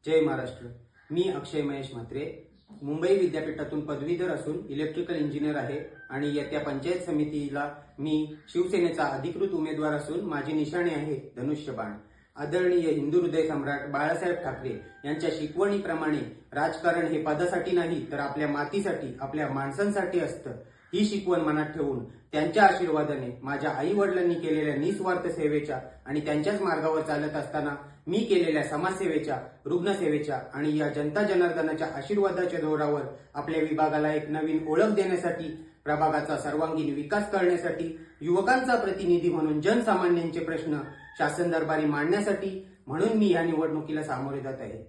जय महाराष्ट्र। मी अक्षय महेश म्हात्रे, मुंबई विद्यापीठातून पदवीधर असून इलेक्ट्रिकल इंजिनियर आहे आणि येत्या पंचायत समितीला मी शिवसेनेचा अधिकृत उमेदवार असून माझी निशाणी आहे धनुष्यबाण। आदरणीय हिंदू हृदय सम्राट बाळासाहेब ठाकरे यांच्या शिकवणीप्रमाणे राजकारण हे पदासाठी नाही तर आपल्या मातीसाठी, आपल्या माणसांसाठी असतं। ही शिकवण मनात ठेवून त्यांच्या आशीर्वादाने माझ्या आई वडिलांनी केलेल्या निस्वार्थ सेवेच्या आणि त्यांच्याच मार्गावर चालत असताना मी केलेल्या समाजसेवेच्या, रुग्णसेवेच्या आणि या जनता जनार्दनाच्या आशीर्वादाच्या जोरावर आपल्या विभागाला एक नवीन ओळख देण्यासाठी, प्रभागाचा सर्वांगीण विकास करण्यासाठी, युवकांचा प्रतिनिधी म्हणून जनसामान्यांचे प्रश्न शासन दरबारी मांडण्यासाठी म्हणून मी या निवडणुकीला सामोरे जात आहे।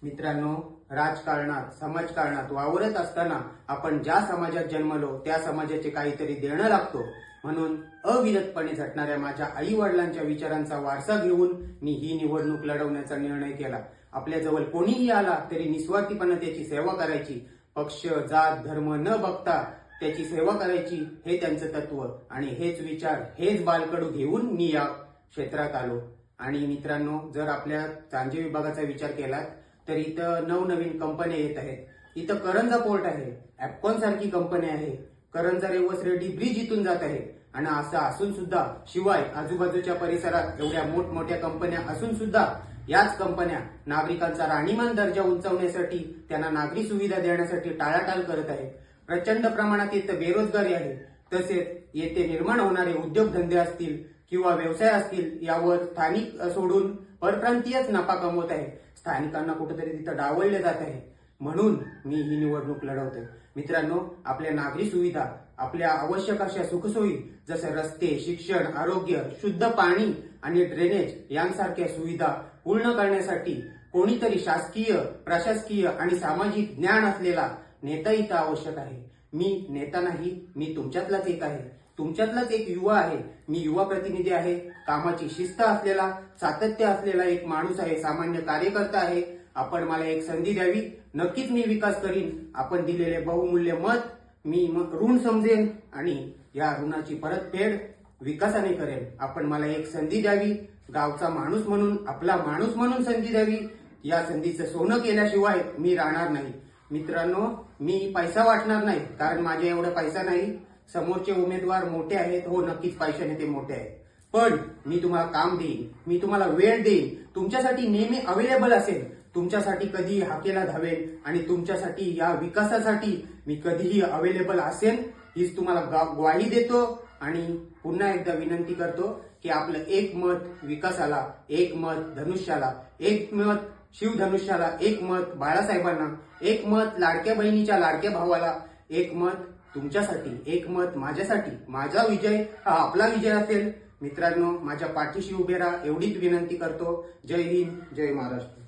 मित्रांनो, राजकारणात, समाजकारणात वावरत असताना आपण ज्या समाजात जन्मलो त्या समाजाचे काहीतरी देणं लागतो, म्हणून अविरतपणे झटणाऱ्या माझ्या आई वडिलांच्या विचारांचा वारसा घेऊन मी ही निवडणूक लढवण्याचा निर्णय केला। आपल्याजवळ कोणीही आला तरी निस्वार्थीपणे त्याची सेवा करायची, पक्ष, जात, धर्म न बघता त्याची सेवा करायची, हे त्यांचं तत्व आणि हेच विचार, हेच बालकडू घेऊन मी या क्षेत्रात आलो। आणि मित्रांनो, जर आपल्या चांजे विभागाचा विचार केला तर इथं नवनवीन कंपन्या येत आहेत। इथं करंजा पोर्ट आहे, ॲपकॉन सारखी कंपनी आहे, करंजा रेवस रेड्डी ब्रिज इथून जात आहे आणि असं असून सुद्धा, शिवाय आजूबाजूच्या परिसरात एवढ्या मोठमोठ्या कंपन्या असून सुद्धा याच कंपन्या नागरिकांचा राहणीमान दर्जा उंचावण्यासाठी, त्यांना नागरी सुविधा देण्यासाठी टाळाटाळ करत आहेत। प्रचंड प्रमाणात इथं बेरोजगारी आहे। तसेच येथे निर्माण होणारे उद्योगधंदे असतील किंवा व्यवसाय असतील, यावर स्थानिक सोडून परप्रांतीयच नफा कमवत आहे। स्थानिकांना कुठेतरी तिथं डावलले जात आहे, म्हणून मी ही निवडणूक लढवतोय। मित्रांनो, आपल्या नागरी सुविधा, आपल्या आवश्यक अशा सुखसोयी जसे रस्ते, शिक्षण, आरोग्य, शुद्ध पाणी आणि ड्रेनेज यांसारख्या सुविधा पूर्ण करण्यासाठी कोणीतरी शासकीय, प्रशासकीय आणि सामाजिक ज्ञान असलेला नेता इथं आवश्यक आहे। मी नेता नाही, मी तुमच्यातलाच एक आहे, तुमच्यातलाच एक युवा आहे। मी युवा प्रतिनिधी आहे, कामाची शिस्त असलेला, सातत्य असलेला एक माणूस आहे, सामान्य कार्यकर्ता आहे। आपण मला एक संधी द्यावी, नक्कीच मी विकास करीन। आपण दिलेले बहुमूल्य मत मी ऋण समजेन आणि या ऋणाची परतफेड विकासाने करेन। आपण मला एक संधी द्यावी, गावचा माणूस म्हणून, आपला माणूस म्हणून संधी द्यावी। या संधीचं सोनं केल्याशिवाय मी राहणार नाही। मित्रांनो, मी पैसा वाटणार नाही, कारण माझ्या एवढा पैसा नाही। समोरचे उमेदवार मोठे आहेत, हो नक्कीच पैशाने ते मोठे आहेत, पण मी तुम्हाला काम देईन, मी तुम्हाला वेळ देईन, तुमच्यासाठी नेहमी अवेलेबल असेल, तुमच्यासाठी कधीही हाकेला धावेल आणि तुमच्यासाठी, या विकासासाठी मी कधीही अवेलेबल असेल, हीच तुम्हाला ग्वाही देतो। आणि पुन्हा एकदा विनंती करतो की आपलं एक मत विकासाला, एक मत धनुष्याला, एक मत शिवधनुष्याला, एक मत बाळासाहेबांना, एक मत लाडक्या बहिणीच्या लाडक्या भावाला, एक मत तुमच्यासाठी, एक मत माझ्यासाठी। माझा विजय हा आपला विजय असेल। मित्रांनो, माझ्या पाठीशी उभे राहा एवढीच विनंती करतो। जय हिंद, जय महाराष्ट्र।